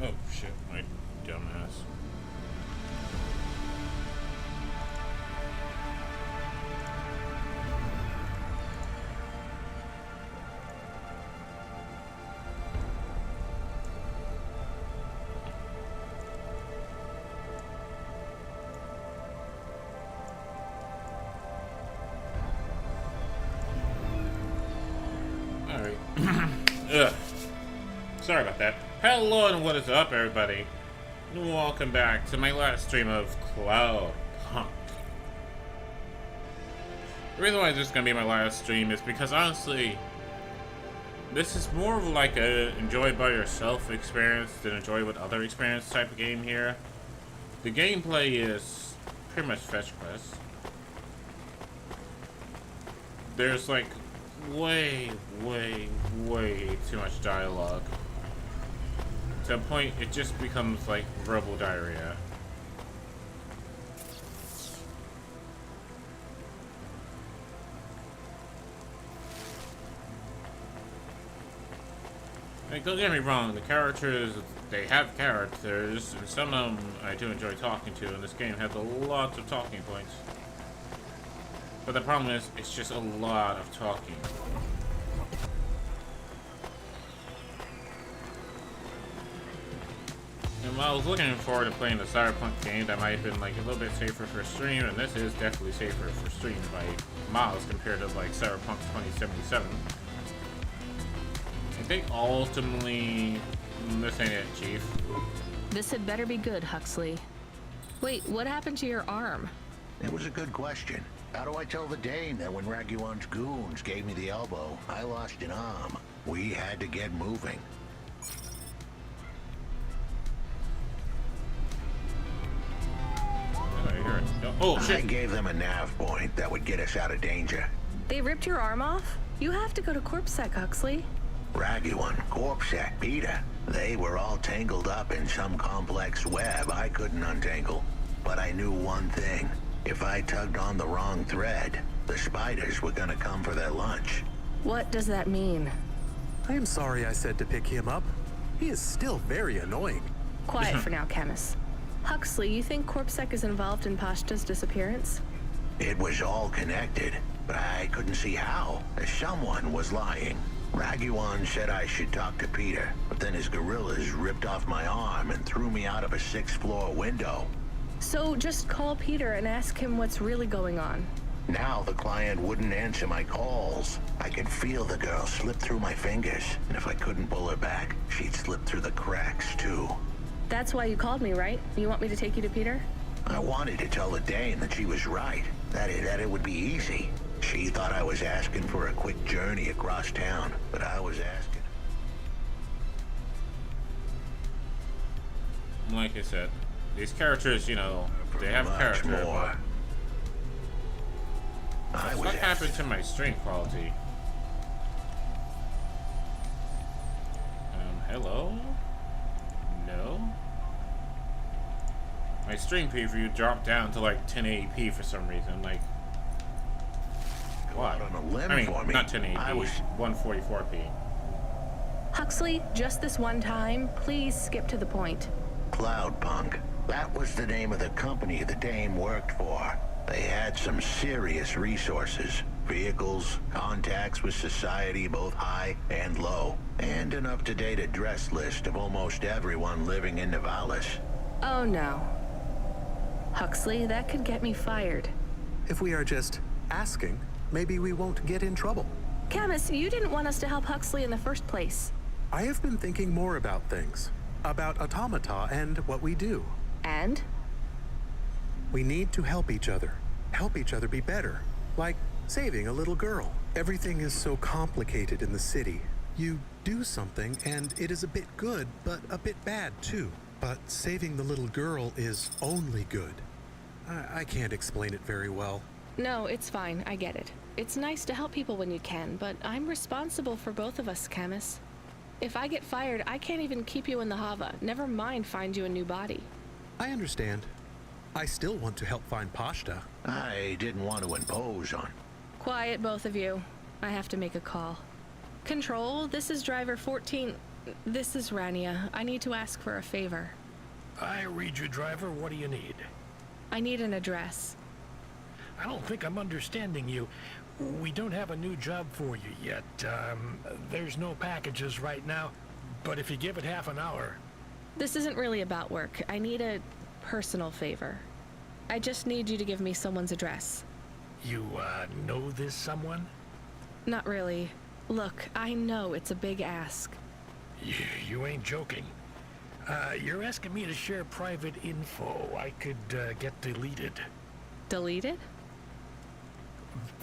Oh shit, my dumbass. Alright. Ugh. Sorry about that. Hello and what is up, everybody? Welcome back to my last stream of CloudPunk. The reason why this is going to be my last stream is because, honestly, this is more of like a enjoy by yourself experience than enjoy with other experience type of game here. The gameplay is pretty much fetch quests. There's like way too much dialogue. To a point, it just becomes like verbal diarrhea. Like, don't get me wrong, the characters, they have characters, and some of them I do enjoy talking to, and this game has a lot of talking points. But the problem is, it's just a lot of talking. And while I was looking forward to playing the CloudPunk game, that might have been like a little bit safer for stream, and this is definitely safer for stream by miles compared to like Cyberpunk 2077. I think ultimately, this ain't it, Chief. This had better be good, Huxley. Wait, what happened to your arm? It was a good question. How do I tell the Dane that when Raguan's goons gave me the elbow, I lost an arm? We had to get moving. Oh, shit. I gave them a nav point that would get us out of danger. They ripped your arm off? You have to go to CorpSec, Huxley. Raguan, CorpSec, Peter. They were all tangled up in some complex web I couldn't untangle. But I knew one thing. If I tugged on the wrong thread, the spiders were gonna come for their lunch. What does that mean? I am sorry I said to pick him up. He is still very annoying. Quiet for now, Camus. Huxley, you think CorpSec is involved in Pashta's disappearance? It was all connected, but I couldn't see how. Someone was lying. Raguan said I should talk to Peter, but then his gorillas ripped off my arm and threw me out of a 6th-floor window. So just call Peter and ask him what's really going on. Now the client wouldn't answer my calls. I could feel the girl slip through my fingers, and if I couldn't pull her back, she'd slip through the cracks, too. That's why you called me, right? You want me to take you to Peter? I wanted to tell the Dane that she was right, that it would be easy. She thought I was asking for a quick journey across town, but I was asking. Like I said, these characters, you know, they have character. More. What happened to my stream quality? Hello? No? My stream preview dropped down to like 1080p for some reason, like... Why? On a limb I mean, for me. not 1080p, 144p. Huxley, just this one time, please skip to the point. CloudPunk. That was the name of the company the Dame worked for. They had some serious resources. Vehicles, contacts with society both high and low, and an up-to-date address list of almost everyone living in Nivalis. Oh no. Huxley, that could get me fired. If we are just asking, maybe we won't get in trouble. Camus, you didn't want us to help Huxley in the first place. I have been thinking more about things. About automata and what we do. And? We need to help each other. Help each other be better. Like saving a little girl. Everything is so complicated in the city. You do something and it is a bit good, but a bit bad too. But saving the little girl is only good. I can't explain it very well. No, it's fine. I get it. It's nice to help people when you can, but I'm responsible for both of us, Camus. If I get fired, I can't even keep you in the Hava. Never mind find you a new body. I understand. I still want to help find Pashta. I didn't want to impose on. Quiet, both of you. I have to make a call. Control, this is driver 14. This is Rania. I need to ask for a favor. I read you, driver. What do you need? I need an address. I don't think I'm understanding you. We don't have a new job for you yet. There's no packages right now, but if you give it half an hour... This isn't really about work. I need a personal favor. I just need you to give me someone's address. You, know this someone? Not really. Look, I know it's a big ask. You ain't joking. You're asking me to share private info I could, get deleted. Deleted?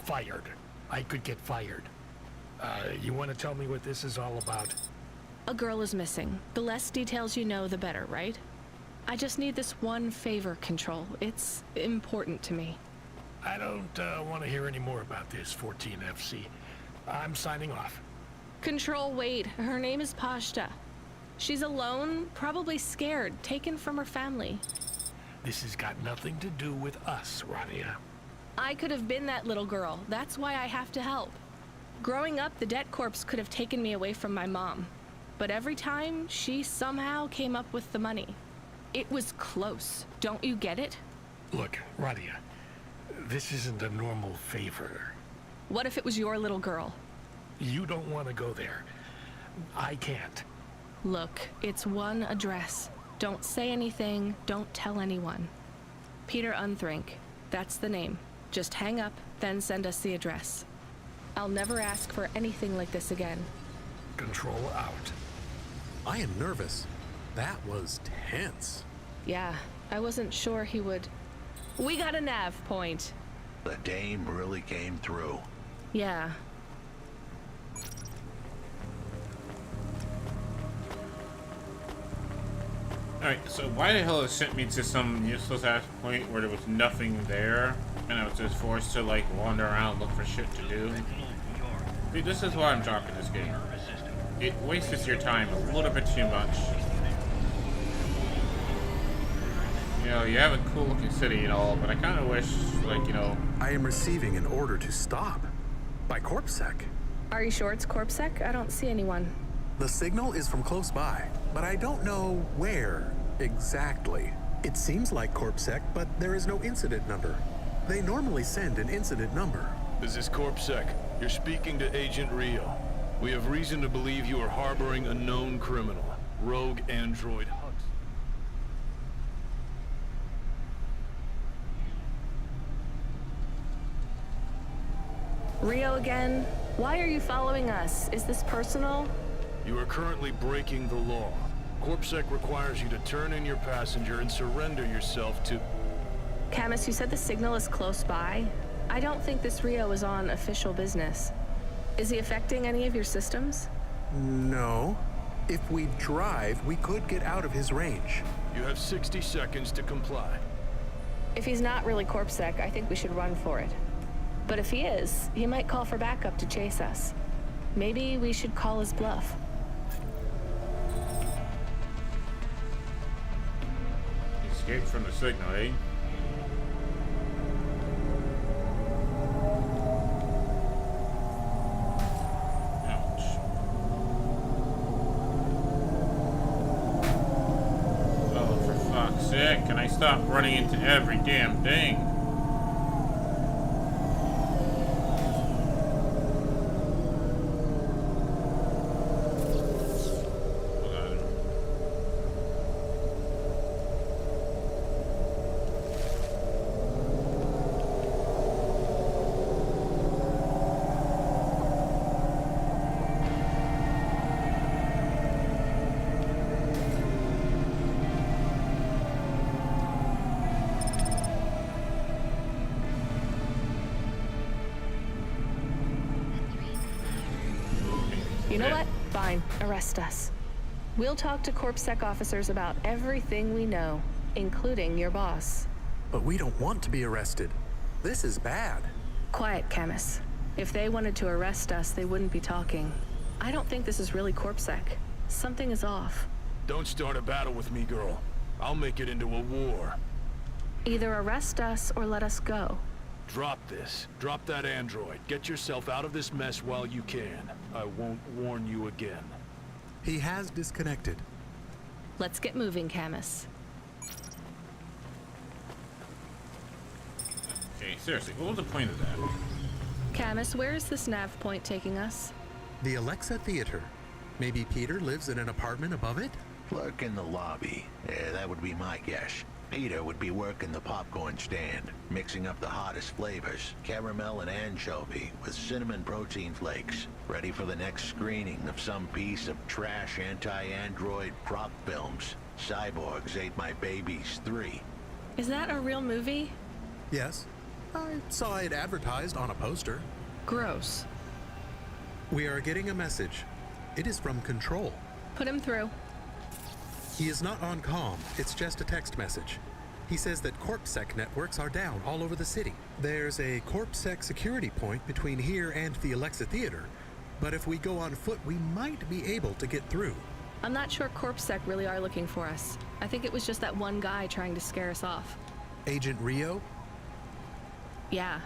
Fired. I could get fired. You want to tell me what this is all about? A girl is missing. The less details you know, the better, right? I just need this one favor, Control. It's important to me. I don't, want to hear any more about this, 14FC. I'm signing off. Control, wait. Her name is Pashta. She's alone, probably scared, taken from her family. This has got nothing to do with us, Rania. I could have been that little girl. That's why I have to help. Growing up, the debt corps could have taken me away from my mom. But every time, she somehow came up with the money. It was close. Don't you get it? Look, Rania, this isn't a normal favor. What if it was your little girl? You don't want to go there. I can't. Look, it's one address. Don't say anything. Don't tell anyone. Peter Unthrink. That's the name. Just hang up, then send us the address. I'll never ask for anything like this again. Control out. I am nervous. That was tense. Yeah, I wasn't sure he would... We got a nav point. The dame really came through. Yeah. Alright, so why the hell it sent me to some useless ass point where there was nothing there, and I was just forced to like wander around, look for shit to do? See, this is why I'm dropping this game. It wastes your time a little bit too much. You know, you have a cool looking city and all, but I kind of wish, like, you know... I am receiving an order to stop. By CorpSec. Are you sure it's CorpSec? I don't see anyone. The signal is from close by, but I don't know where exactly. It seems like CorpSec, but there is no incident number. They normally send an incident number. This is CorpSec. You're speaking to Agent Rio. We have reason to believe you are harboring a known criminal, rogue android Hux. Rio again? Why are you following us? Is this personal? You are currently breaking the law. CorpSec requires you to turn in your passenger and surrender yourself to... Camus, you said the signal is close by. I don't think this Rio is on official business. Is he affecting any of your systems? No. If we drive, we could get out of his range. You have 60 seconds to comply. If he's not really CorpSec, I think we should run for it. But if he is, he might call for backup to chase us. Maybe we should call his bluff. Escaped from the signal, eh? Ouch. Oh, for fuck's sake, can I stop running into every damn thing? You know what? Fine. Arrest us. We'll talk to CorpSec officers about everything we know, including your boss. But we don't want to be arrested. This is bad. Quiet, Camus. If they wanted to arrest us, they wouldn't be talking. I don't think this is really CorpSec. Something is off. Don't start a battle with me, girl. I'll make it into a war. Either arrest us or let us go. Drop this. Drop that android. Get yourself out of this mess while you can. I won't warn you again. He has disconnected. Let's get moving, Camus. Okay, seriously, what was the point of that? Camus, where is this nav point taking us? The Alexa Theater. Maybe Peter lives in an apartment above it? Clerk in the lobby. That would be my guess. Peter would be working the popcorn stand, mixing up the hottest flavors, caramel and anchovy with cinnamon protein flakes, ready for the next screening of some piece of trash anti-android prop films. Cyborgs Ate My Babies 3. Is that a real movie? Yes. I saw it advertised on a poster. Gross. We are getting a message. It is from Control. Put him through. He is not on comm. It's just a text message. He says that CorpSec networks are down all over the city. There's a CorpSec security point between here and the Alexa Theater, but if we go on foot, we might be able to get through. I'm not sure CorpSec really are looking for us. I think it was just that one guy trying to scare us off. Agent Rio? Yeah.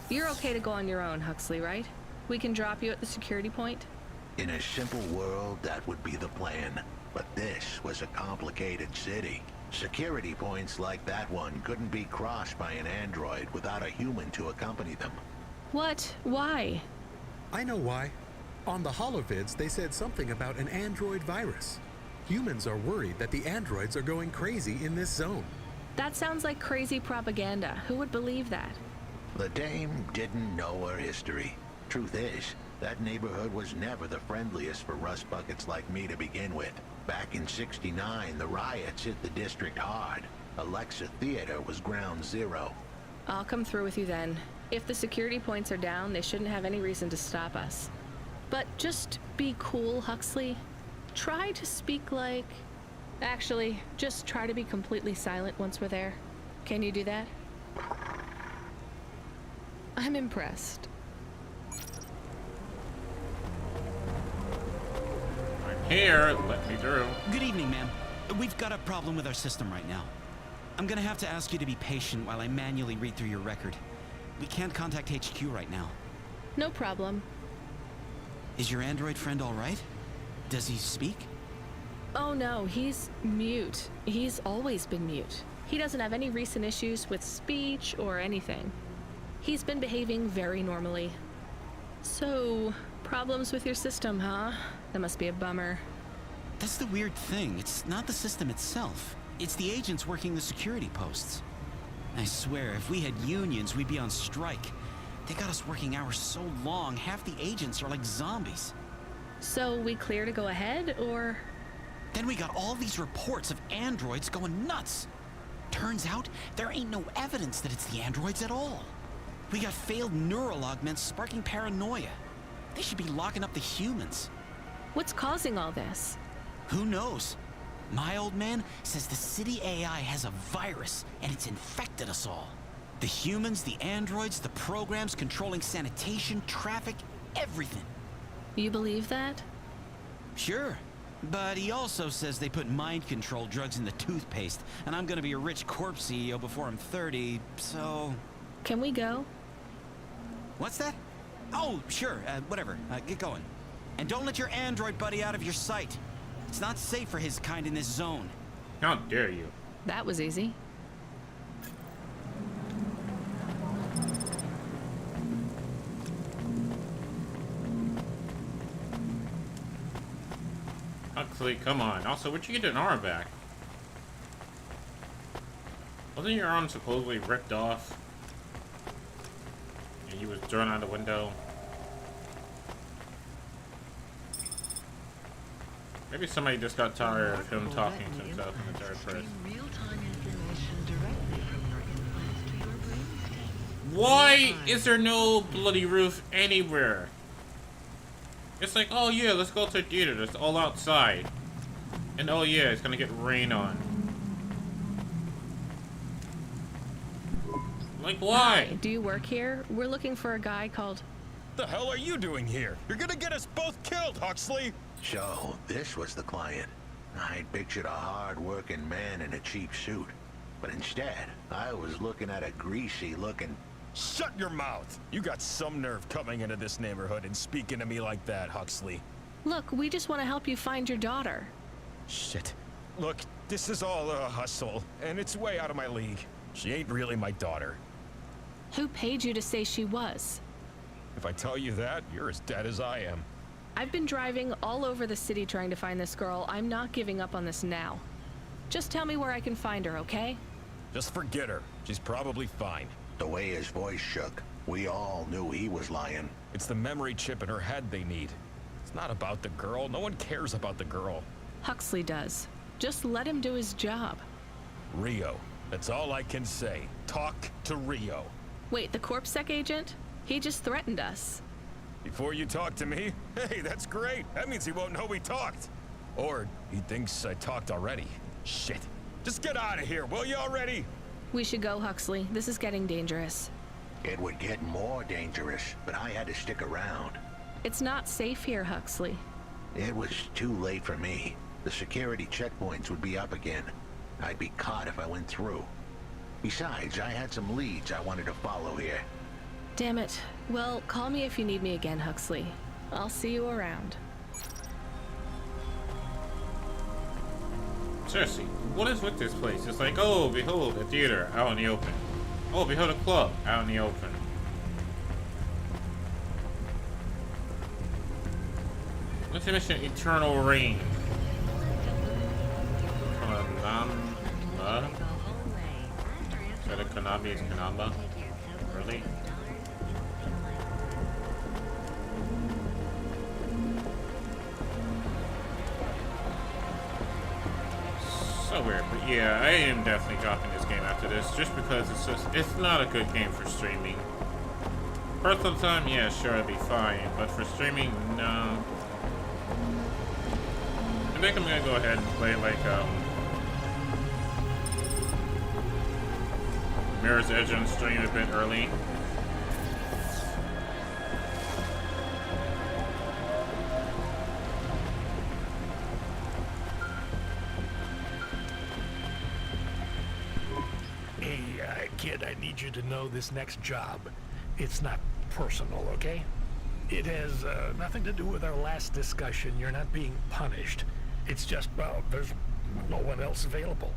You're okay to go on your own, Huxley, right? We can drop you at the security point? In a simple world, that would be the plan. But this was a complicated city. Security points like that one couldn't be crossed by an android without a human to accompany them. What? Why? I know why. On the holovids, they said something about an android virus. Humans are worried that the androids are going crazy in this zone. That sounds like crazy propaganda. Who would believe that? The dame didn't know her history. Truth is, that neighborhood was never the friendliest for rust buckets like me to begin with. Back in '69, the riots hit the district hard. Alexa Theater was ground zero. I'll come through with you then. If the security points are down, they shouldn't have any reason to stop us. But just be cool, Huxley. Try to speak like... Actually, just try to be completely silent once we're there. Can you do that? I'm impressed. Here, let me through. Good evening, ma'am. We've got a problem with our system right now. I'm gonna have to ask you to be patient while I manually read through your record. We can't contact HQ right now. No problem. Is your android friend all right? Does he speak? Oh no, he's mute. He's always been mute. He doesn't have any recent issues with speech or anything. He's been behaving very normally. So, problems with your system, huh? That must be a bummer. That's the weird thing. It's not the system itself. It's the agents working the security posts. I swear, if we had unions, we'd be on strike. They got us working hours so long, half the agents are like zombies. So we clear to go ahead, or...? Then we got all these reports of androids going nuts. Turns out, there ain't no evidence that it's the androids at all. We got failed neural augments sparking paranoia. They should be locking up the humans. What's causing all this? Who knows? My old man says the city AI has a virus, and it's infected us all. The humans, the androids, the programs controlling sanitation, traffic, everything. You believe that? Sure. But he also says they put mind control drugs in the toothpaste, and I'm gonna be a rich corp CEO before I'm 30, so... Can we go? What's that? Oh, sure, whatever. Get going. And don't let your android buddy out of your sight. It's not safe for his kind in this zone. How dare you? That was easy. Huxley, come on. Also, where'd you get an arm back? Wasn't your arm supposedly ripped off? And he was thrown out the window? Maybe somebody just got tired of him talking to himself in the third person. Why is there no bloody roof anywhere? It's like, oh yeah, let's go to the theater. It's all outside. And oh yeah, it's gonna get rain on. Like, why? Hi, do you work here? We're looking for a guy called... The hell are you doing here? You're gonna get us both killed, Huxley! So, this was the client. I'd pictured a hard-working man in a cheap suit. But instead, I was looking at a greasy-looking... Shut your mouth! You got some nerve coming into this neighborhood and speaking to me like that, Huxley. Look, we just want to help you find your daughter. Shit. Look, this is all a hustle, and it's way out of my league. She ain't really my daughter. Who paid you to say she was? If I tell you that, you're as dead as I am. I've been driving all over the city trying to find this girl. I'm not giving up on this now. Just tell me where I can find her, okay? Just forget her. She's probably fine. The way his voice shook, we all knew he was lying. It's the memory chip in her head they need. It's not about the girl. No one cares about the girl. Huxley does. Just let him do his job. Rio. That's all I can say. Talk to Rio. Wait, the CorpSec agent? He just threatened us. Before you talk to me? Hey, that's great. That means he won't know we talked. Or he thinks I talked already. Shit. Just get out of here, will you already? We should go, Huxley. This is getting dangerous. It would get more dangerous, but I had to stick around. It's not safe here, Huxley. It was too late for me. The security checkpoints would be up again. I'd be caught if I went through. Besides, I had some leads I wanted to follow here. Damn it. Well, call me if you need me again, Huxley. I'll see you around. Seriously, what is with this place? It's like, oh, behold, a theater out in the open. Oh, behold, a club out in the open. What's the mission? Eternal Reign. Kanamba? Is that a Konami? Is Kanamba? Really? So weird, but yeah, I am definitely dropping this game after this, just because it's not a good game for streaming. Personal time, yeah, sure, it'd be fine, but for streaming, no. I think I'm gonna go ahead and play like Mirror's Edge on stream a bit early. Kid, I need you to know this next job. It's not personal, okay? It has nothing to do with our last discussion. You're not being punished. It's just, well, there's no one else available.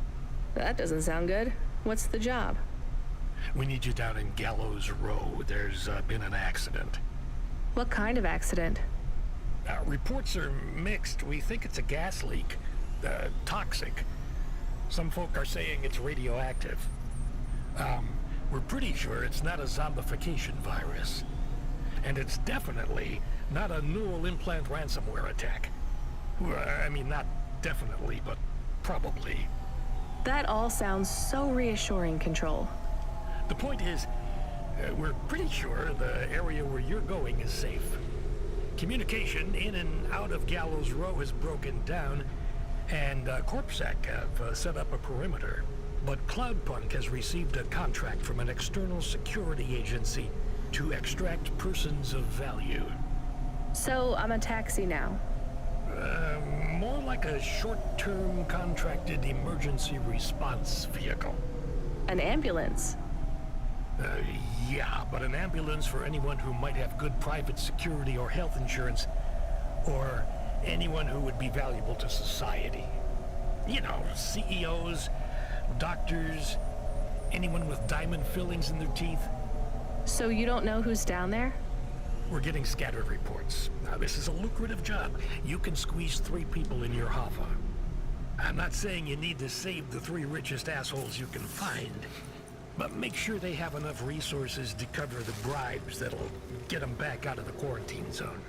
That doesn't sound good. What's the job? We need you down in Gallows Row. There's been an accident. What kind of accident? Reports are mixed. We think it's a gas leak. Toxic. Some folk are saying it's radioactive. We're pretty sure it's not a zombification virus. And it's definitely not a neural implant ransomware attack. I mean, not definitely, but probably. That all sounds so reassuring, Control. The point is, we're pretty sure the area where you're going is safe. Communication in and out of Gallows Row has broken down, and CorpSec have set up a perimeter. But CloudPunk has received a contract from an external security agency to extract persons of value. So I'm a taxi now? More like a short-term contracted emergency response vehicle. An ambulance? Yeah, but an ambulance for anyone who might have good private security or health insurance, or anyone who would be valuable to society. You know, CEOs, doctors, anyone with diamond fillings in their teeth. So you don't know who's down there? We're getting scattered reports. Now, this is a lucrative job. You can squeeze 3 people in your hoffa. I'm not saying you need to save the 3 richest assholes you can find, but make sure they have enough resources to cover the bribes that'll get them back out of the quarantine zone.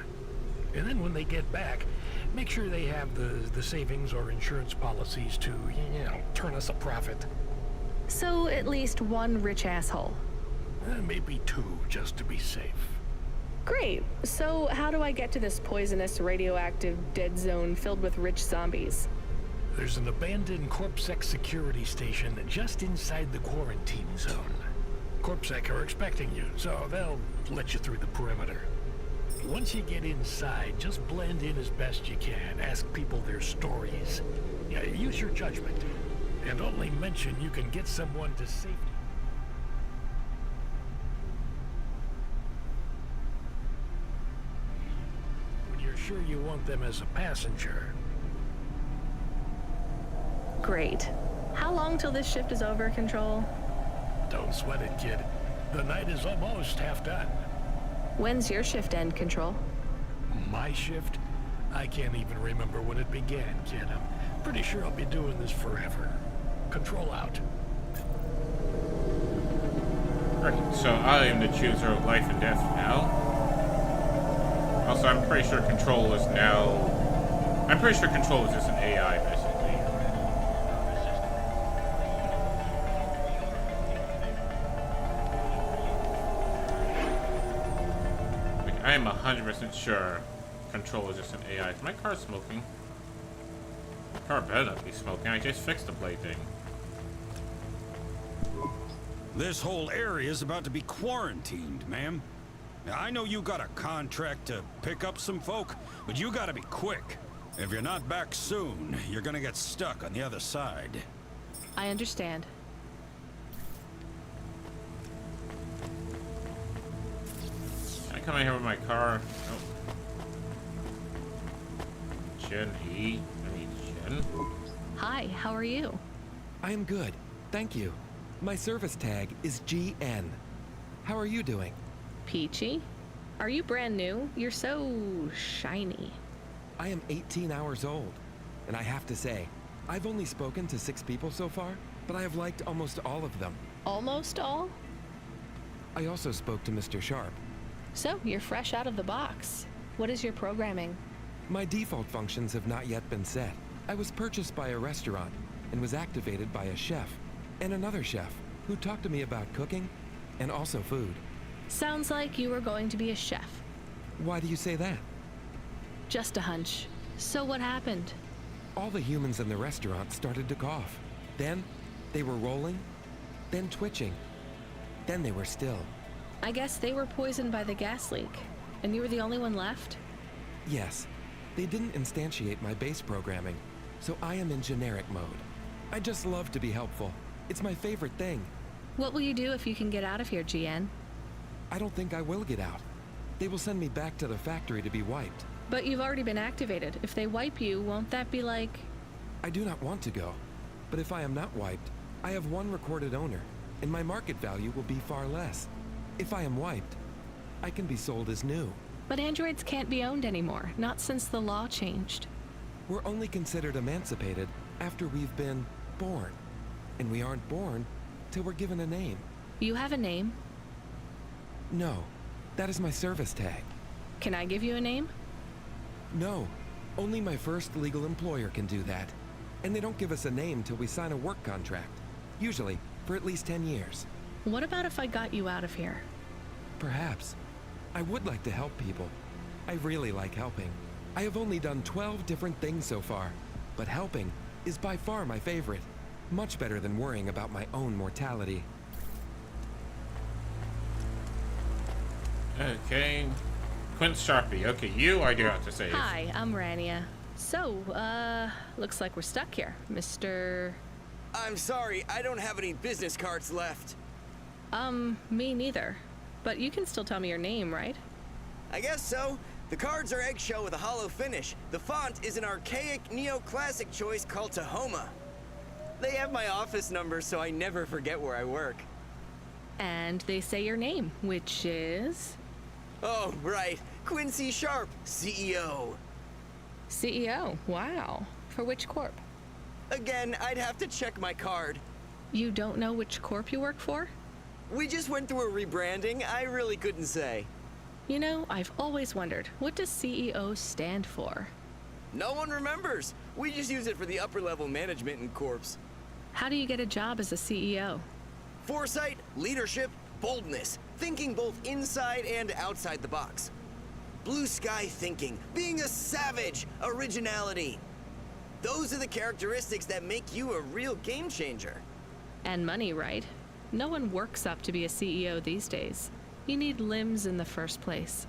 And then when they get back, make sure they have the savings or insurance policies to, you know, turn us a profit. So at least 1 rich asshole. Maybe 2, just to be safe. Great. So how do I get to this poisonous, radioactive, dead zone filled with rich zombies? There's an abandoned CorpSec security station just inside the quarantine zone. CorpSec are expecting you, so they'll let you through the perimeter. Once you get inside, just blend in as best you can. Ask people their stories. Yeah, use your judgment. And only mention you can get someone to safety. When you're sure you want them as a passenger. Great. How long till this shift is over, Control? Don't sweat it, kid. The night is almost half done. When's your shift end, Control? My shift? I can't even remember when it began, kid. I'm pretty sure I'll be doing this forever. Control out. Alright, so I am the chooser of life and death now. Also, I'm pretty sure Control is now... I'm pretty sure Control is just an AI, basically. Like, I am 100% sure Control is just an AI. Is my car smoking? My car better not be smoking. I just fixed the blade thing. This whole area is about to be quarantined, ma'am. Now, I know you got a contract to pick up some folk, but you gotta be quick. If you're not back soon, you're gonna get stuck on the other side. I understand. Can I come in here with my car? Oh. Jen E. I mean, Jen. Hi, how are you? I am good, thank you. My service tag is GN. How are you doing? Peachy? Are you brand new? You're so shiny. I am 18 hours old, and I have to say, I've only spoken to 6 people so far, but I have liked almost all of them. Almost all? I also spoke to Mr. Sharp. So, you're fresh out of the box. What is your programming? My default functions have not yet been set. I was purchased by a restaurant and was activated by a chef and another chef who talked to me about cooking and also food. Sounds like you were going to be a chef. Why do you say that? Just a hunch. So what happened? All the humans in the restaurant started to cough. Then they were rolling, then twitching, then they were still. I guess they were poisoned by the gas leak, and you were the only one left? Yes, they didn't instantiate my base programming, so I am in generic mode. I just love to be helpful. It's my favorite thing. What will you do if you can get out of here, GN? I don't think I will get out. They will send me back to the factory to be wiped. But you've already been activated. If they wipe you, won't that be like... I do not want to go, but if I am not wiped, I have one recorded owner, and my market value will be far less. If I am wiped, I can be sold as new. But androids can't be owned anymore, not since the law changed. We're only considered emancipated after we've been born. And we aren't born till we're given a name. You have a name? No, that is my service tag. Can I give you a name? No, only my first legal employer can do that. And they don't give us a name till we sign a work contract. Usually, for at least 10 years. What about if I got you out of here? Perhaps. I would like to help people. I really like helping. I have only done 12 different things so far, but helping is by far my favorite. Much better than worrying about my own mortality. Okay. Quince Sharpie. Okay, you I do have to save. Hi, I'm Rania. So, looks like we're stuck here, Mr... I'm sorry, I don't have any business cards left. Me neither. But you can still tell me your name, right? I guess so. The cards are eggshell with a hollow finish. The font is an archaic neoclassic choice called Tahoma. They have my office number, so I never forget where I work. And they say your name, which is... Oh, right. Quincy Sharp, CEO. CEO, wow. For which corp? Again, I'd have to check my card. You don't know which corp you work for? We just went through a rebranding. I really couldn't say. You know, I've always wondered, what does CEO stand for? No one remembers. We just use it for the upper-level management in corps. How do you get a job as a CEO? Foresight, leadership, boldness, thinking both inside and outside the box. Blue sky thinking, being a savage, originality. Those are the characteristics that make you a real game changer. And money, right? No one works up to be a CEO these days. You need limbs in the first place.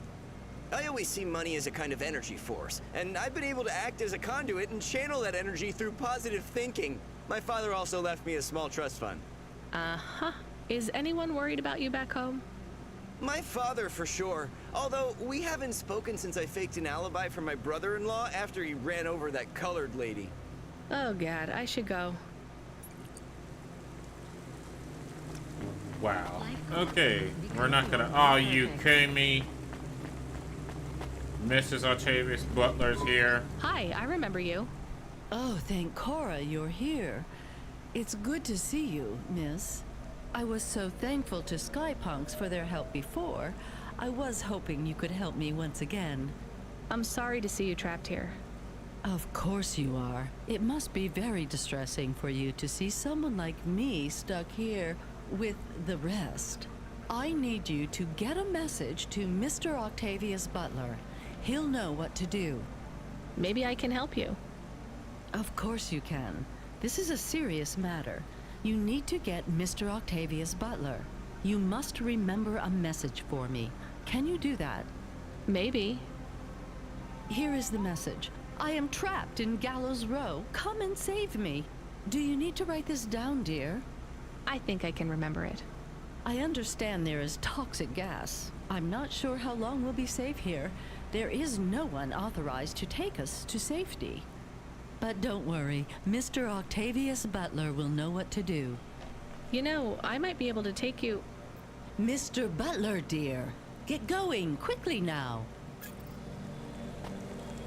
I always see money as a kind of energy force, and I've been able to act as a conduit and channel that energy through positive thinking. My father also left me a small trust fund. Uh-huh. Is anyone worried about you back home? My father, for sure. Although, we haven't spoken since I faked an alibi for my brother-in-law after he ran over that colored lady. Oh, God, I should go. Wow. Okay, we're not gonna. Oh, you kidding me? Mrs. Octavius Butler's here. Hi, I remember you. Oh, thank Cora you're here. It's good to see you, miss. I was so thankful to CloudPunks for their help before. I was hoping you could help me once again. I'm sorry to see you trapped here. Of course you are. It must be very distressing for you to see someone like me stuck here with the rest. I need you to get a message to Mr. Octavius Butler. He'll know what to do. Maybe I can help you. Of course you can. This is a serious matter. You need to get Mr. Octavius Butler. You must remember a message for me. Can you do that? Maybe. Here is the message. I am trapped in Gallows Row. Come and save me. Do you need to write this down, dear? I think I can remember it. I understand there is toxic gas. I'm not sure how long we'll be safe here. There is no one authorized to take us to safety. But don't worry, Mr. Octavius Butler will know what to do. You know, I might be able to take you... Mr. Butler, dear. Get going, quickly now.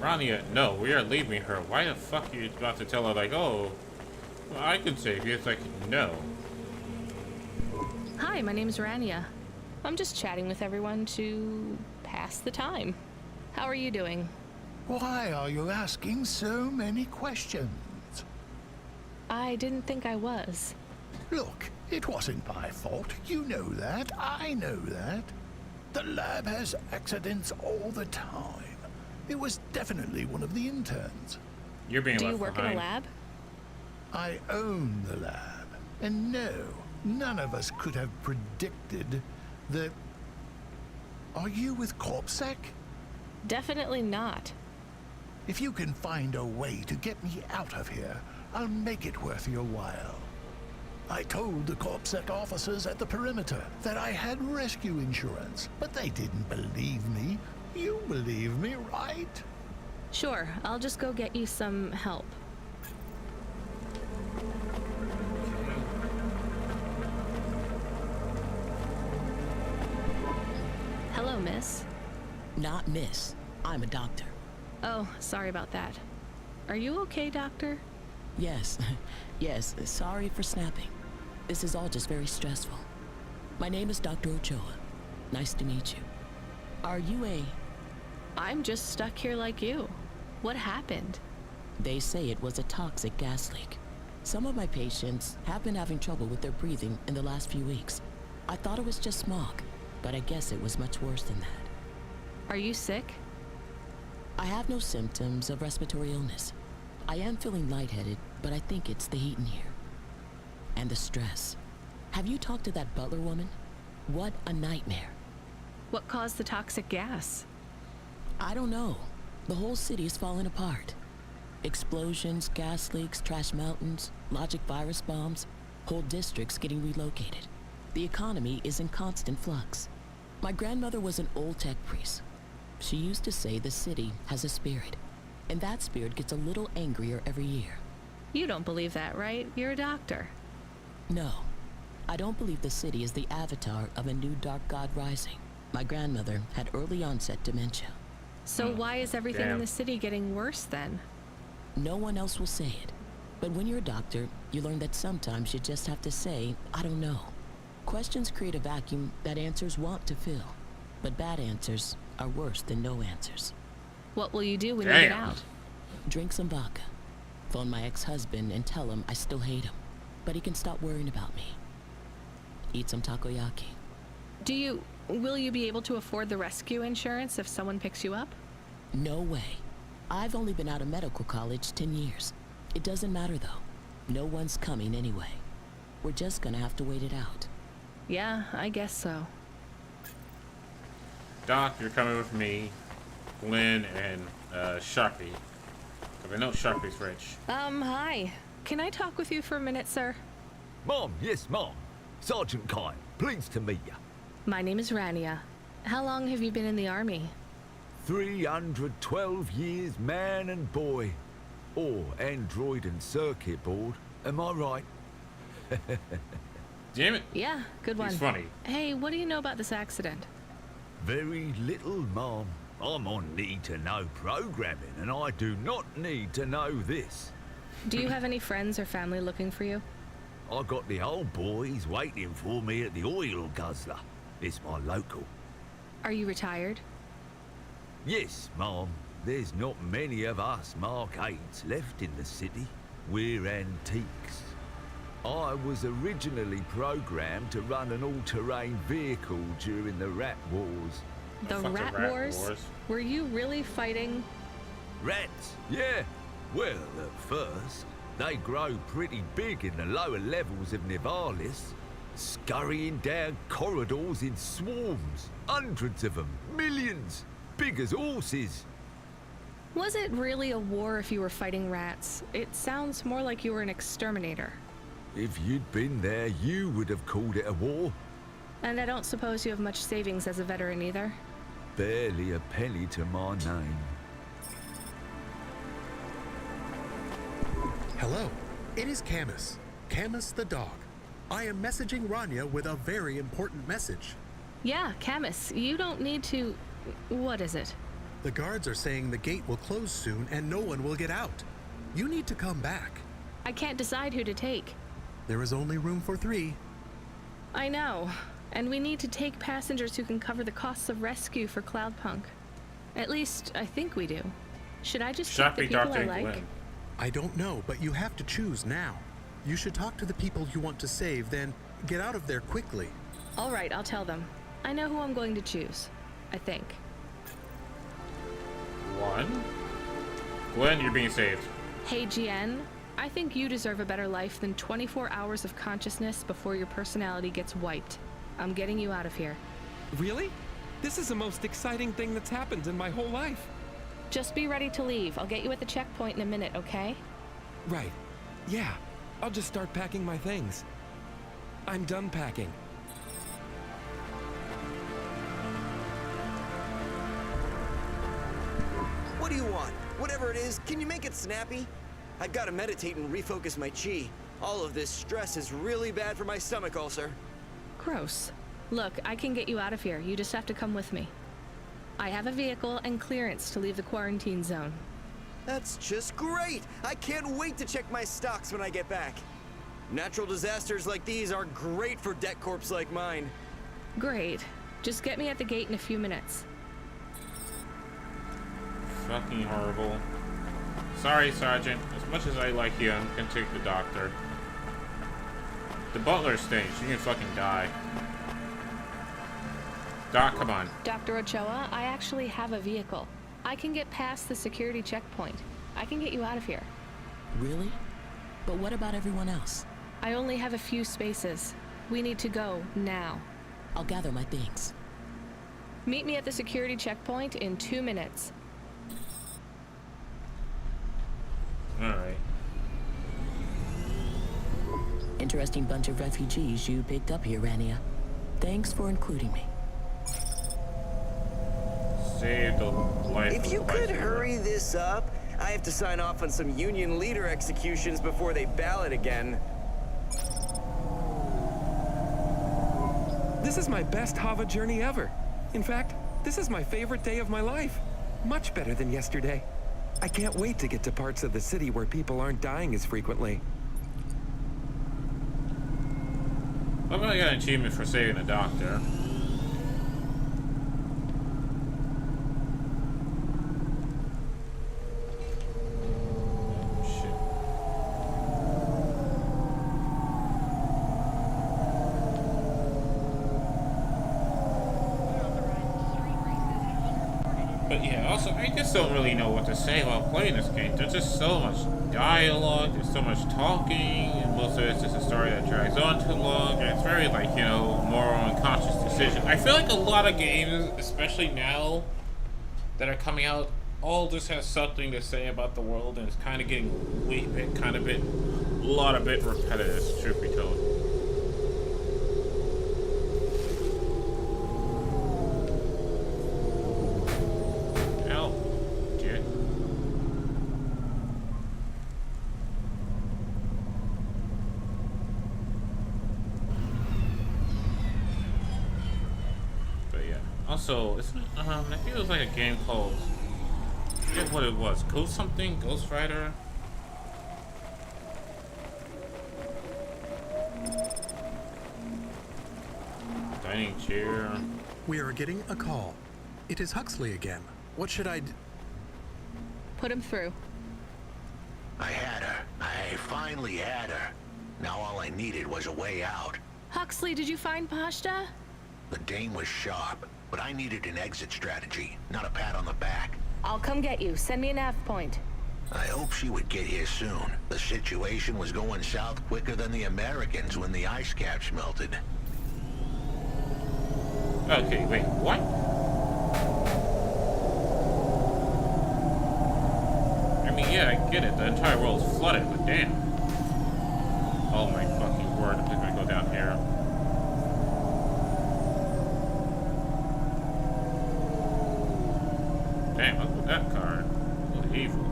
Rania, no, we are leaving her. Why the fuck are you about to tell her, like, oh, well, I can save you? It's like, no. Hi, my name's Rania. I'm just chatting with everyone to pass the time. How are you doing? Why are you asking so many questions? I didn't think I was. Look, it wasn't my fault. You know that. I know that. The lab has accidents all the time. It was definitely one of the interns. You're being Do you left work behind. in a lab? I own the lab. And no, none of us could have predicted the... Are you with CorpSec? Definitely not. If you can find a way to get me out of here, I'll make it worth your while. I told the CorpSec officers at the perimeter that I had rescue insurance, but they didn't believe me. You believe me, right? Sure, I'll just go get you some help. Hello, miss. Not miss. I'm a doctor. Oh, sorry about that. Are you okay, doctor? Yes. Yes, sorry for snapping. This is all just very stressful. My name is Dr. Ochoa. Nice to meet you. Are you a... I'm just stuck here like you. What happened? They say it was a toxic gas leak. Some of my patients have been having trouble with their breathing in the last few weeks. I thought it was just smog, but I guess it was much worse than that. Are you sick? I have no symptoms of respiratory illness. I am feeling lightheaded, but I think it's the heat in here. And the stress. Have you talked to that Butler woman? What a nightmare. What caused the toxic gas? I don't know. The whole city is falling apart. Explosions, gas leaks, trash mountains, logic virus bombs, whole districts getting relocated. The economy is in constant flux. My grandmother was an old tech priest. She used to say the city has a spirit, and that spirit gets a little angrier every year. You don't believe that, right? You're a doctor. No, I don't believe the city is the avatar of a new dark god rising. My grandmother had early onset dementia. So why is everything in the city getting worse then? No one else will say it. But when you're a doctor, you learn that sometimes you just have to say, I don't know. Questions create a vacuum that answers want to fill. But bad answers are worse than no answers. What will you do when you get out? Drink some vodka. Phone my ex-husband and tell him I still hate him. But he can stop worrying about me. Eat some takoyaki. Will you be able to afford the rescue insurance if someone picks you up? No way. I've only been out of medical college 10 years. It doesn't matter though. No one's coming anyway. We're just gonna have to wait it out. Yeah, I guess so. Doc, you're coming with me, Glenn, and Sharpie. Because I know Sharpie's rich. Hi. Can I talk with you for a minute, sir? Mom, yes, Mom. Sergeant Kyle, pleased to meet you. My name is Rania. How long have you been in the army? 312 years, man and boy. Or android and circuit board. Am I right? Damn it. Yeah, good one. He's funny. Hey, what do you know about this accident? Very little, Mom. I'm on need-to-know programming, and I do not need to know this. Do you have any friends or family looking for you? I got the old boys waiting for me at the oil guzzler. It's my local. Are you retired? Yes, Mom. There's not many of us Mark 8s left in the city. We're antiques. I was originally programmed to run an all-terrain vehicle during the Rat Wars. The Rat Wars? Were you really fighting? Rats, yeah. Well, at first, they grow pretty big in the lower levels of Nivalis, scurrying down corridors in swarms. Hundreds of them, millions, big as horses. Was it really a war if you were fighting rats? It sounds more like you were an exterminator. If you'd been there, you would have called it a war. And I don't suppose you have much savings as a veteran either? Barely a penny to my name. Hello, it is Camus. Camus the dog. I am messaging Rania with a very important message. Yeah, Camus, you don't need to... What is it? The guards are saying the gate will close soon and no one will get out. You need to come back. I can't decide who to take. There is only room for 3. I know. And we need to take passengers who can cover the costs of rescue for CloudPunk. At least, I think we do. Should I just take the people I like? I don't know, but you have to choose now. You should talk to the people you want to save, then get out of there quickly. All right, I'll tell them. I know who I'm going to choose. I think. 1. Gwen, you're being saved. Hey, GN. I think you deserve a better life than 24 hours of consciousness before your personality gets wiped. I'm getting you out of here. Really? This is the most exciting thing that's happened in my whole life. Just be ready to leave. I'll get you at the checkpoint in a minute, okay? Right. Yeah. I'll just start packing my things. I'm done packing. What do you want? Whatever it is, can you make it snappy? I've got to meditate and refocus my chi. All of this stress is really bad for my stomach ulcer. Gross. Look, I can get you out of here. You just have to come with me. I have a vehicle and clearance to leave the quarantine zone. That's just great! I can't wait to check my stocks when I get back. Natural disasters like these are great for debt corps like mine. Great. Just get me at the gate in a few minutes. Fucking horrible. Sorry, Sergeant. As much as I like you, I'm gonna take the doctor. The butler stinks. You can fucking die. Doc, come on. Dr. Ochoa, I actually have a vehicle. I can get past the security checkpoint. I can get you out of here. Really? But what about everyone else? I only have a few spaces. We need to go now. I'll gather my things. Meet me at the security checkpoint in 2 minutes. Alright. Interesting bunch of refugees you picked up here, Rania. Thanks for including me. Save the life. If you could hurry this up, I have to sign off on some union leader executions before they ballot again. This is my best Hava journey ever. In fact, this is my favorite day of my life. Much better than yesterday. I can't wait to get to parts of the city where people aren't dying as frequently. I'm gonna get an achievement for saving the doctor. But yeah, also, I just don't really know what to say while playing this game. There's just so much dialogue, there's so much talking, and most of it's just a story that drags on too long, and it's very, like, you know, moral and conscious decision. I feel like a lot of games, especially now, that are coming out, all just has something to say about the world, and it's kind of getting a lot of bit repetitive, truth be told. also, isn't it, I think it was like a game called, I forget what it was, Ghost something? Ghost Rider? Dining chair. We are getting a call. It is Huxley again. What should I d- Put him through. I had her. I finally had her. Now all I needed was a way out. Huxley, did you find Pashta? The Dame was sharp, but I needed an exit strategy, not a pat on the back. I'll come get you. Send me a nav point. I hope she would get here soon. The situation was going south quicker than the Americans when the ice caps melted. Okay, wait, what? I mean, yeah, I get it. The entire world's flooded, but damn. Oh my fucking word, I'm just gonna go down here. Damn, look at that card. Look evil.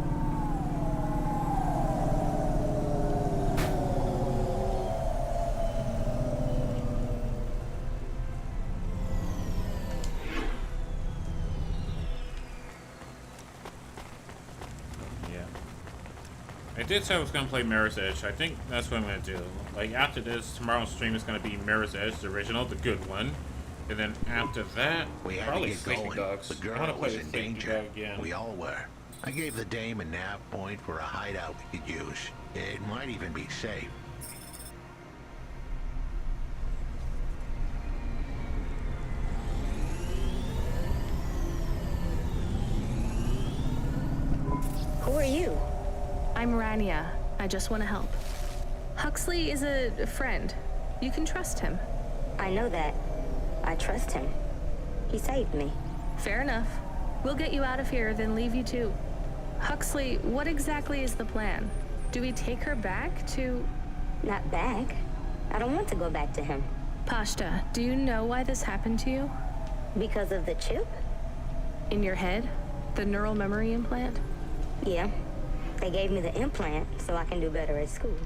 I did say I was going to play Mirror's Edge. I think that's what I'm going to do. Like, after this, tomorrow's stream is going to be Mirror's Edge, the original, the good one. And then after that, We had probably to get Sleeping going. Dogs. The I want girl to was play in Sleeping danger. Dog again. We all were. I gave the Dame a nav point for a hideout we could use. It might even be safe. Who are you? I'm Rania. I just want to help. Huxley is a friend. You can trust him. I know that. I trust him. He saved me. Fair enough. We'll get you out of here, then leave you to... Huxley, what exactly is the plan? Do we take her back to... Not back. I don't want to go back to him. Pashta, do you know why this happened to you? Because of the chip? In your head? The neural memory implant? Yeah. They gave me the implant so I can do better at school.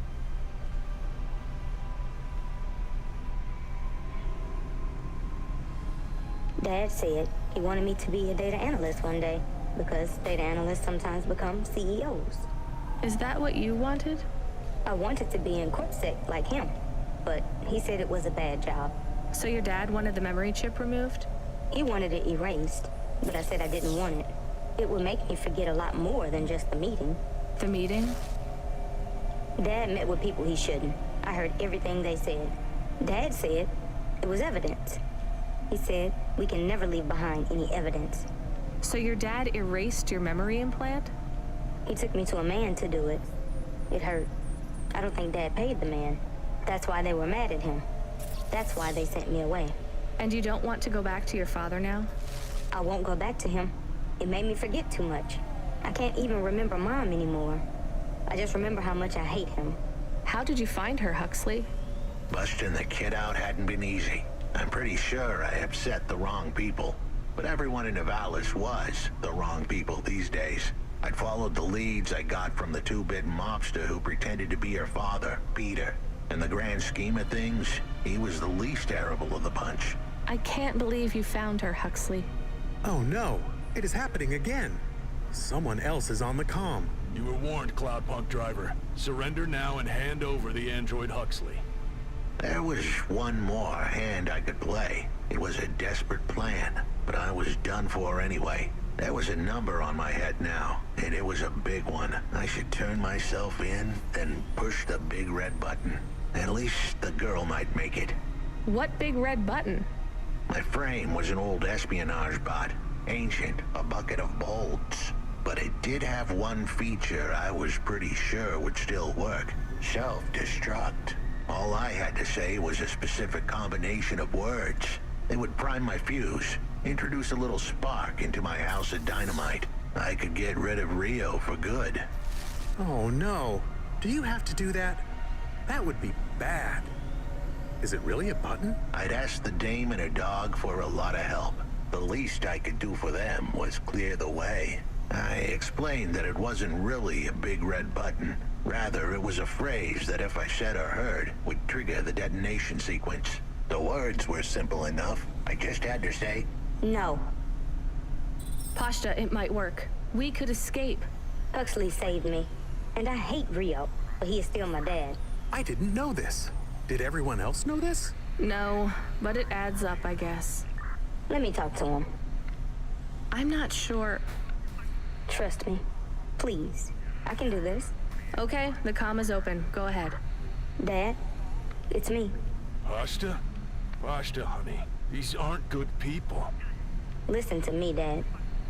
Dad said he wanted me to be a data analyst one day because data analysts sometimes become CEOs. Is that what you wanted? I wanted to be in CorpSec like him, but he said it was a bad job. So your dad wanted the memory chip removed? He wanted it erased, but I said I didn't want it. It would make me forget a lot more than just the meeting. The meeting? Dad met with people he shouldn't. I heard everything they said. Dad said it was evidence. He said we can never leave behind any evidence. So your dad erased your memory implant? He took me to a man to do it. It hurt. I don't think Dad paid the man. That's why they were mad at him. That's why they sent me away. And you don't want to go back to your father now? I won't go back to him. It made me forget too much. I can't even remember Mom anymore. I just remember how much I hate him. How did you find her, Huxley? Busting the kid out hadn't been easy. I'm pretty sure I upset the wrong people. But everyone in Nivalis was the wrong people these days. I'd followed the leads I got from the two-bit mobster who pretended to be her father, Peter. In the grand scheme of things, he was the least terrible of the bunch. I can't believe you found her, Huxley. Oh no, it is happening again. Someone else is on the comm. You were warned, CloudPunk driver. Surrender now and hand over the android Huxley. There was one more hand I could play. It was a desperate plan, but I was done for anyway. There was a number on my head now, and it was a big one. I should turn myself in, then push the big red button. At least the girl might make it. What big red button? My frame was an old espionage bot. Ancient, a bucket of bolts. But it did have one feature I was pretty sure would still work. Self-destruct. All I had to say was a specific combination of words. They would prime my fuse, introduce a little spark into my house of dynamite. I could get rid of Rio for good. Oh no. Do you have to do that? That would be bad. Is it really a button? I'd asked the Dame and her dog for a lot of help. The least I could do for them was clear the way. I explained that it wasn't really a big red button. Rather, it was a phrase that if I said or heard, would trigger the detonation sequence. The words were simple enough. I just had to say, No. Pashta, it might work. We could escape. Huxley saved me. And I hate Rio, but he is still my dad. I didn't know this. Did everyone else know this? No, but it adds up, I guess. Let me talk to him. I'm not sure. Trust me. Please. I can do this. Okay, the comm is open. Go ahead. Dad, it's me. Pashta? Pashta, honey. These aren't good people. Listen to me, Dad.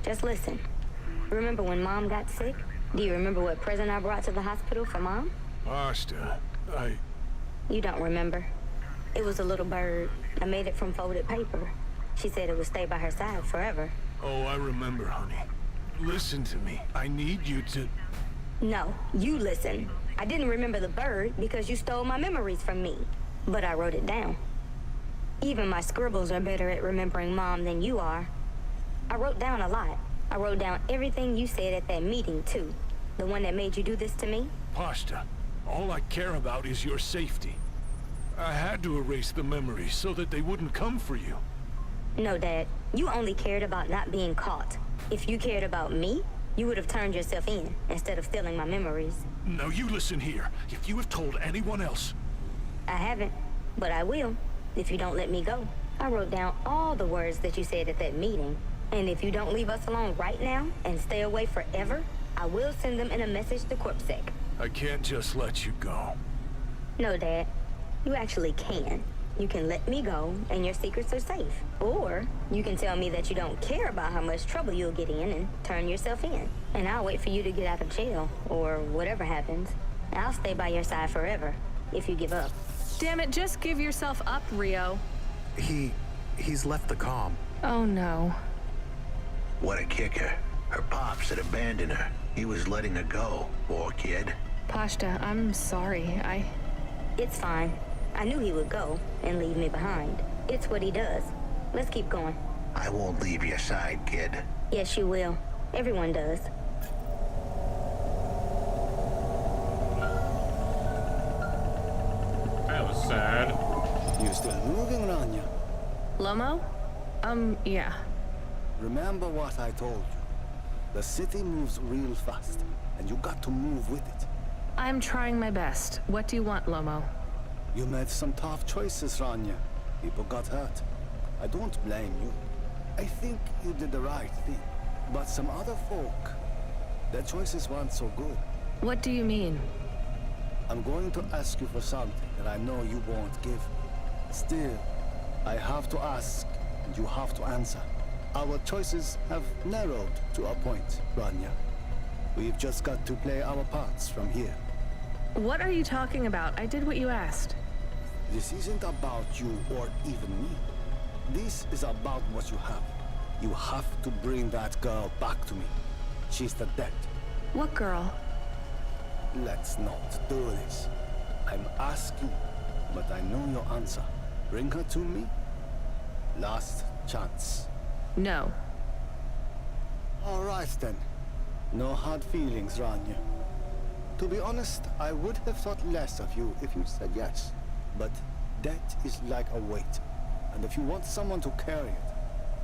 Just listen. Remember when Mom got sick? Do you remember what present I brought to the hospital for Mom? Pashta, You don't remember. It was a little bird. I made it from folded paper. She said it would stay by her side forever. Oh, I remember, honey. Listen to me. I need you to... No, you listen. I didn't remember the bird because you stole my memories from me. But I wrote it down. Even my scribbles are better at remembering Mom than you are. I wrote down a lot. I wrote down everything you said at that meeting, too. The one that made you do this to me? Pashta, all I care about is your safety. I had to erase the memories so that they wouldn't come for you. No, Dad. You only cared about not being caught. If you cared about me, you would have turned yourself in instead of stealing my memories. Now you listen here. If you have told anyone else... I haven't, but I will, if you don't let me go. I wrote down all the words that you said at that meeting. And if you don't leave us alone right now and stay away forever, I will send them in a message to CorpSec. I can't just let you go. No, Dad. You actually can. You can let me go, and your secrets are safe. Or you can tell me that you don't care about how much trouble you'll get in and turn yourself in. And I'll wait for you to get out of jail, or whatever happens. I'll stay by your side forever, if you give up. Damn it, just give yourself up, Rio. He's left the comm. Oh no. What a kicker. Her pops had abandoned her. He was letting her go. Poor kid. Pashta, I'm sorry. It's fine. I knew he would go and leave me behind. It's what he does. Let's keep going. I won't leave your side, kid. Yes, you will. Everyone does. That was sad. You're still moving, Rania? Lomo? Yeah. Remember what I told you. The city moves real fast, and you got to move with it. I'm trying my best. What do you want, Lomo? You made some tough choices, Rania. People got hurt. I don't blame you. I think you did the right thing. But some other folk, their choices weren't so good. What do you mean? I'm going to ask you for something that I know you won't give. Still, I have to ask, and you have to answer. Our choices have narrowed to a point, Rania. We've just got to play our parts from here. What are you talking about? I did what you asked. This isn't about you or even me. This is about what you have. You have to bring that girl back to me. She's the dead. What girl? Let's not do this. I'm asking, but I know your answer. Bring her to me. Last chance. No. All right then. No hard feelings, Rania. To be honest, I would have thought less of you if you said yes. But death is like a weight. And if you want someone to carry it,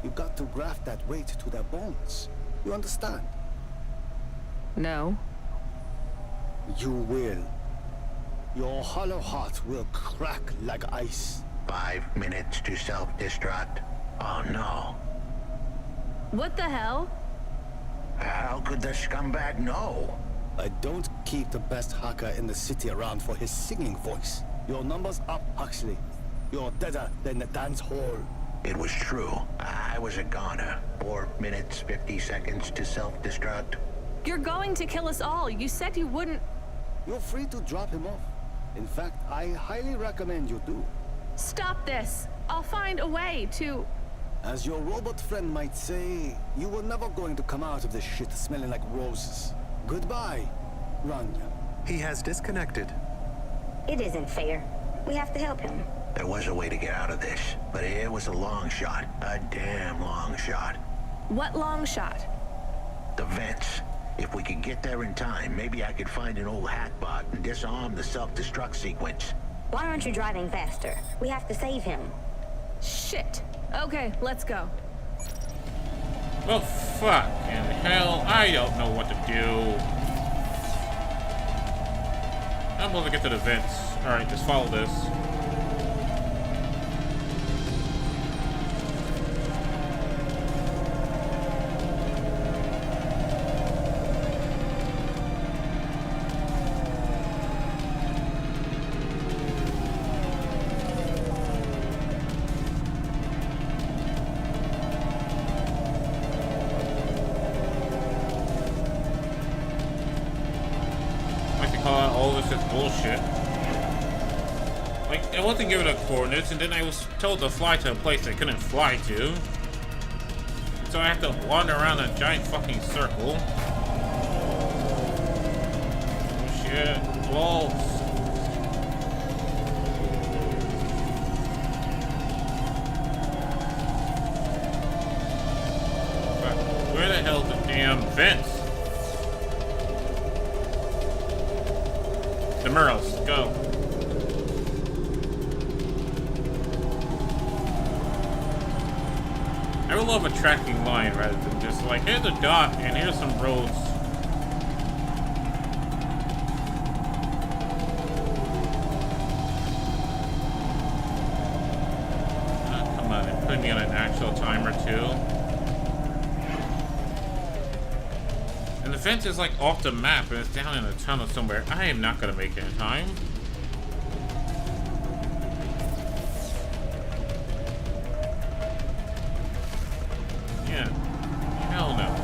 you got to graft that weight to their bones. You understand? No. You will. Your hollow heart will crack like ice. 5 minutes to self-destruct. Oh no. What the hell? How could the scumbag know? I don't keep the best hacker in the city around for his singing voice. Your number's up, Huxley. You're deader than the dance hall. It was true. I was a goner. 4 minutes, 50 seconds to self-destruct. You're going to kill us all. You said you wouldn't... You're free to drop him off. In fact, I highly recommend you do. Stop this. I'll find a way to... As your robot friend might say, you were never going to come out of this shit smelling like roses. Goodbye, Rania. He has disconnected. It isn't fair. We have to help him. There was a way to get out of this, but it was a long shot. A damn long shot. What long shot? The vents. If we could get there in time, maybe I could find an old hackbot and disarm the self-destruct sequence. Why aren't you driving faster? We have to save him. Shit. Okay, let's go. Well, fucking hell, I don't know what to do. I'm able to get to the vents. Alright, just follow this. All this is bullshit. Like, I wasn't given a coordinates, and then I was told to fly to a place I couldn't fly to. So I have to wander around a giant fucking circle. Oh shit, walls. Where the hell the damn vents? The Merles, go. I would love a tracking line rather than just like, here's a dot and here's some roads. Oh, come on, and put me on an actual timer too. And the fence is like off the map and it's down in a tunnel somewhere. I am not gonna make it in time. Yeah. Hell no.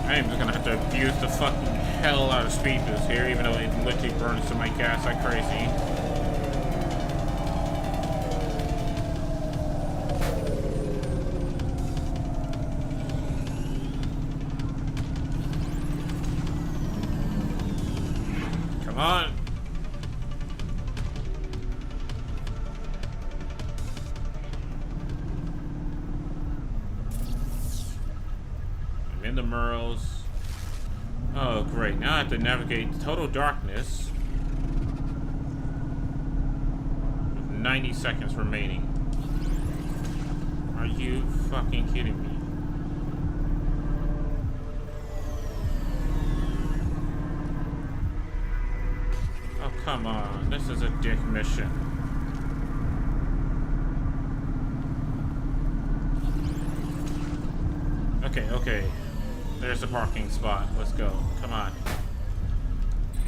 I'm just gonna have to abuse the fucking hell out of speed boost here, even though it literally burns to my gas like crazy. Come on. I'm in the Merles. Oh, great. Now I have to navigate total darkness. With 90 seconds remaining. Are you fucking kidding me? Oh, come on. This is a dick mission. Okay, okay. There's the parking spot. Let's go. Come on.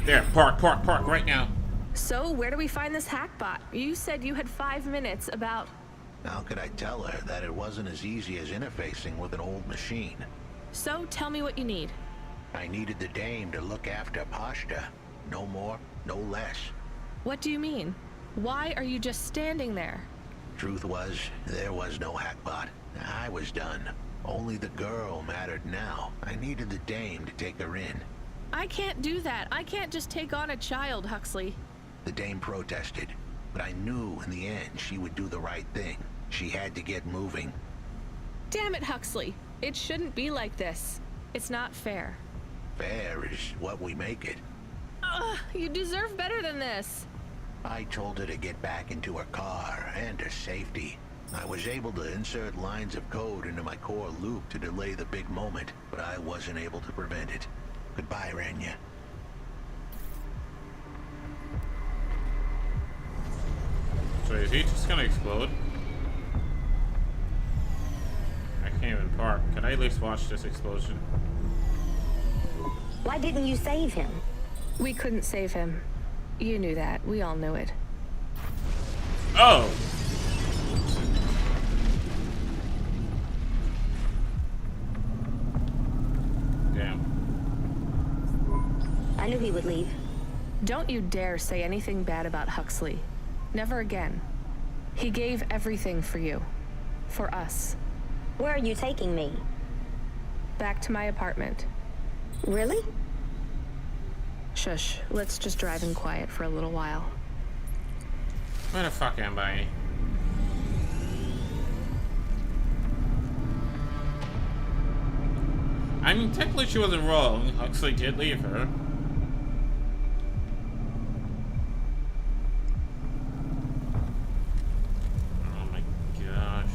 There, park right now. So, where do we find this hackbot? You said you had 5 minutes about... How could I tell her that it wasn't as easy as interfacing with an old machine? So, tell me what you need. I needed the dame to look after Pashta. No more, no less. What do you mean? Why are you just standing there? Truth was, there was no hackbot. I was done. Only the girl mattered now. I needed the dame to take her in. I can't do that. I can't just take on a child, Huxley. The dame protested, but I knew in the end she would do the right thing. She had to get moving. Damn it, Huxley. It shouldn't be like this. It's not fair. Fair is what we make it. You deserve better than this. I told her to get back into her car and her safety. I was able to insert lines of code into my core loop to delay the big moment, but I wasn't able to prevent it. Goodbye, Rania. So is he just gonna explode? I can't even park. Can I at least watch this explosion? Why didn't you save him? We couldn't save him. You knew that. We all knew it. Oh! I knew he would leave. Don't you dare say anything bad about Huxley. Never again. He gave everything for you. For us. Where are you taking me? Back to my apartment. Really? Shush. Let's just drive in quiet for a little while. Where the fuck am I? I mean, technically she wasn't wrong. Huxley did leave her. Oh my gosh.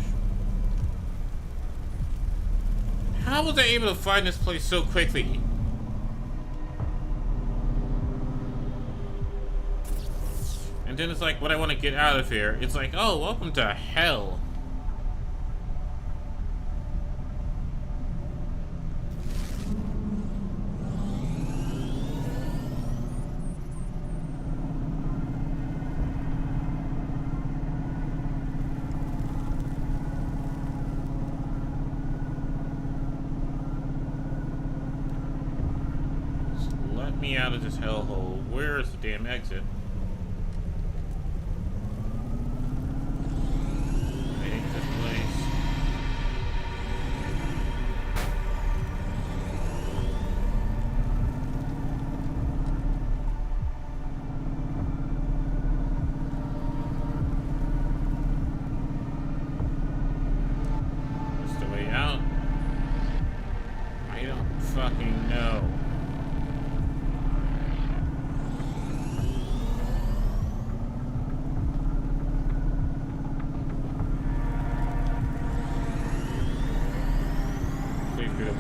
How was I able to find this place so quickly? And then it's like, when I want to get out of here, it's like, oh, welcome to hell. Let me out of this hellhole. Where is the damn exit? I hate this place. What's the way out? I don't fucking know.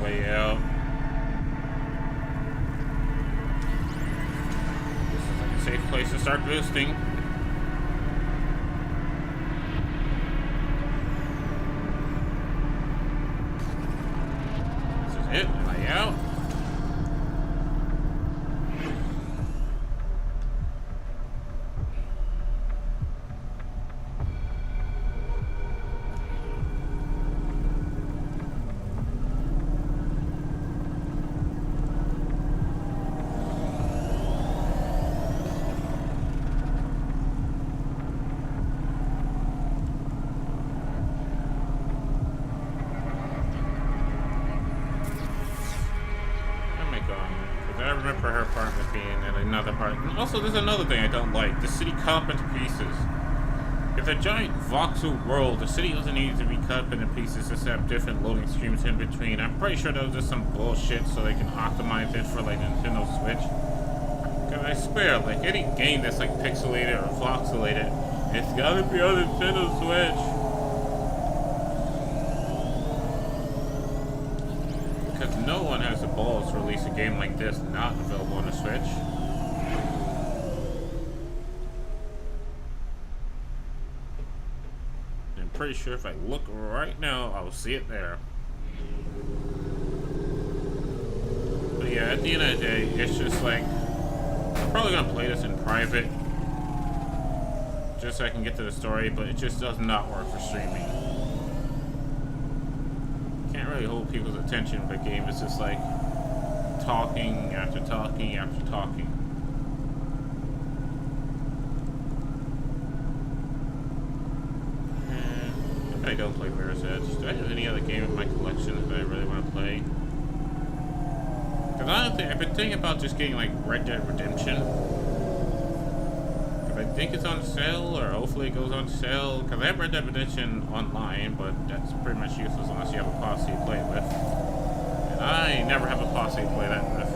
Way out. This is like a safe place to start boosting. This is it. Am I out? I remember her apartment being in another part. And also, there's another thing I don't like. The city cut up into pieces. If a giant voxel world, the city doesn't need to be cut up into pieces, just have different loading screens in between. I'm pretty sure that was just some bullshit so they can optimize it for, like, Nintendo Switch. Because I swear, like, any game that's, like, pixelated or voxelated, it's gotta be on Nintendo Switch. Because no one has the balls to release a game like this not available on the Switch. I'm pretty sure if I look right now, I'll see it there. But yeah, at the end of the day, it's just like, I'm probably gonna play this in private, just so I can get to the story, but it just does not work for streaming. Really hold people's attention with a game. It's just like talking after talking after talking. And I don't play Mirror's Edge. Do I have any other game in my collection that I really want to play? Because honestly, I've been thinking about just getting like Red Dead Redemption. I think it's on sale, or hopefully it goes on sale, because I have Red Dead Redemption online, but that's pretty much useless unless you have a posse to play with. And I never have a posse to play that with.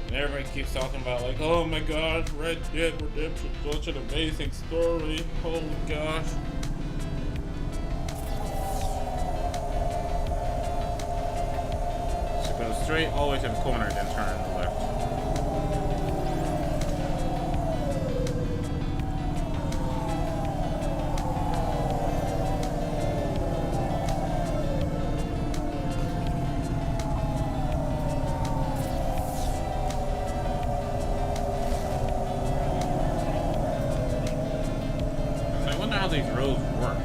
And everybody keeps talking about, like, oh my god, Red Dead Redemption, such an amazing story, holy gosh. So go straight all the way to the corner, then turn to the left. These roads work.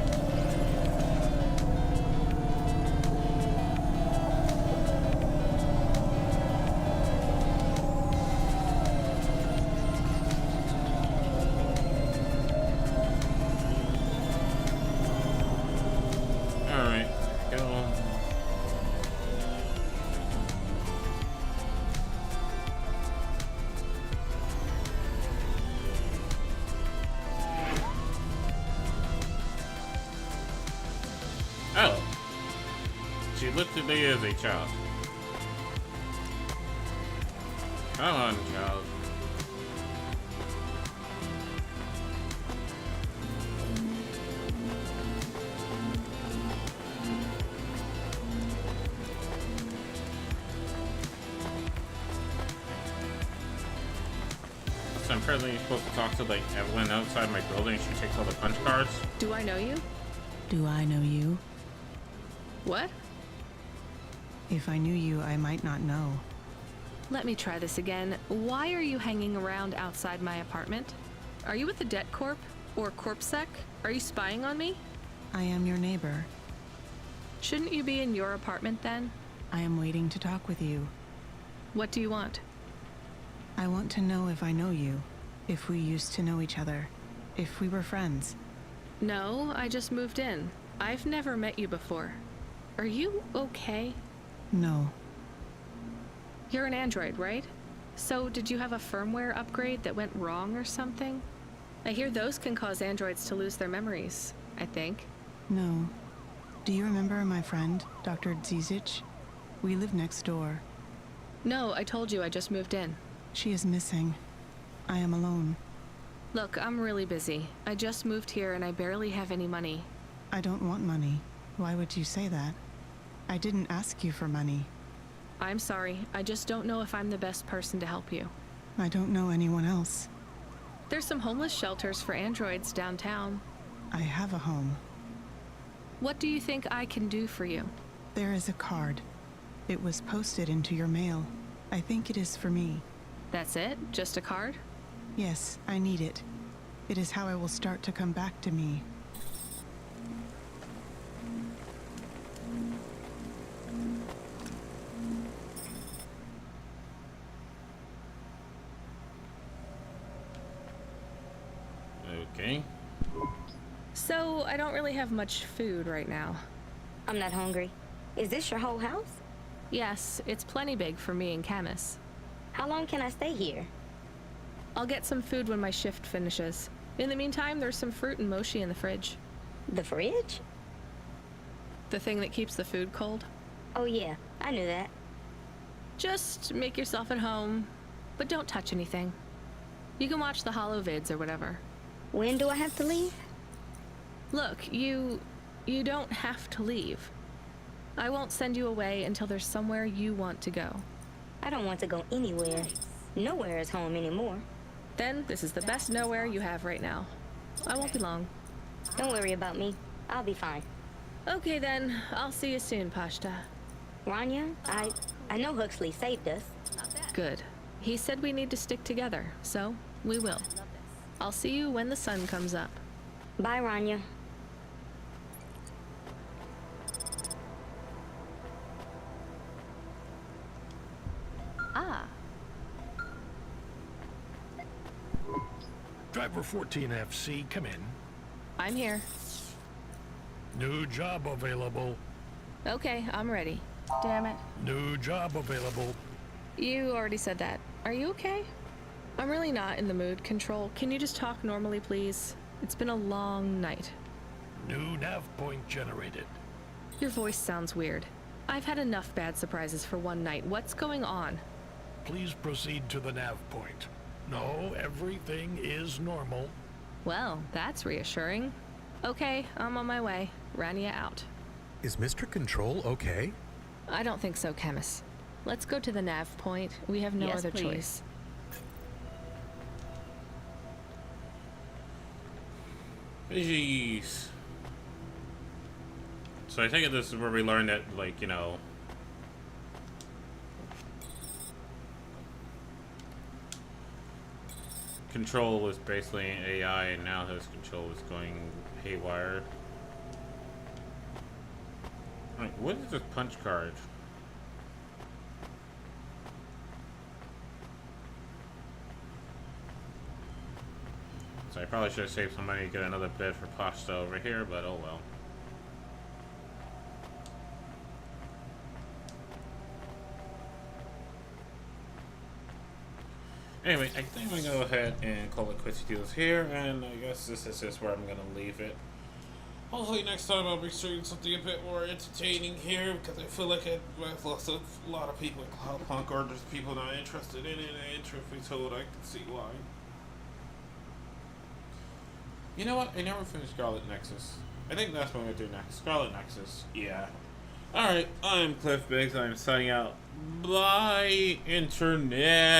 Alright, go on. literally is a child. Come on, child. So I'm apparently supposed to talk to like Evelyn outside my building. She takes all the punch cards. Do I know you? Do I know you? What? If I knew you, I might not know. Let me try this again. Why are you hanging around outside my apartment? Are you with the Debt Corp? Or CorpSec? Are you spying on me? I am your neighbor. Shouldn't you be in your apartment then? I am waiting to talk with you. What do you want? I want to know if I know you. If we used to know each other. If we were friends. No, I just moved in. I've never met you before. Are you okay? No. You're an android, right? So did you have a firmware upgrade that went wrong or something? I hear those can cause androids to lose their memories, I think. No. Do you remember my friend, Dr. Zizic? We live next door. No, I told you I just moved in. She is missing. I am alone. Look, I'm really busy. I just moved here and I barely have any money. I don't want money. Why would you say that? I didn't ask you for money. I'm sorry. I just don't know if I'm the best person to help you. I don't know anyone else. There's some homeless shelters for androids downtown. I have a home. What do you think I can do for you? There is a card. It was posted into your mail. I think it is for me. That's it? Just a card? Yes, I need it. It is how I will start to come back to me. Okay. So, I don't really have much food right now. I'm not hungry. Is this your whole house? Yes, it's plenty big for me and Camus. How long can I stay here? I'll get some food when my shift finishes. In the meantime, there's some fruit and mochi in the fridge. The fridge? The thing that keeps the food cold. Oh yeah, I knew that. Just make yourself at home, but don't touch anything. You can watch the holo vids or whatever. When do I have to leave? Look, you don't have to leave. I won't send you away until there's somewhere you want to go. I don't want to go anywhere. Nowhere is home anymore. Then this is the best nowhere you have right now. I won't be long. Don't worry about me. I'll be fine. Okay then, I'll see you soon, Pashta. Rania, I know Huxley saved us. Good. He said we need to stick together, so we will. I'll see you when the sun comes up. Bye, Rania. Ah. Driver 14FC, come in. I'm here. New job available. Okay, I'm ready. Damn it. New job available. You already said that. Are you okay? I'm really not in the mood, Control. Can you just talk normally, please? It's been a long night. New nav point generated. Your voice sounds weird. I've had enough bad surprises for one night. What's going on? Please proceed to the nav point. No, everything is normal. Well, that's reassuring. Okay, I'm on my way. Rania out. Is Mr. Control okay? I don't think so, Camus. Let's go to the nav point. We have no Yes, other please. choice. Jeez. So I take it this is where we learned that, like, you know, Control was basically an AI, and now his control is going haywire. Alright, what is this punch card? So I probably should have saved some money to get another bed for pasta over here, but oh well. Anyway, I think I'm gonna go ahead and call it quits to do this here, and I guess this is just where I'm gonna leave it. Hopefully next time I'll be shooting something a bit more entertaining here, because I feel like I've lost a lot of people in CloudPunk, or there's people not interested in it, and truth be told, I can see why. You know what? I never finished Scarlet Nexus. I think that's what I'm going to do next. Scarlet Nexus. Yeah. Alright, I'm Cliff Biggs. I'm signing out. Bye, Internet.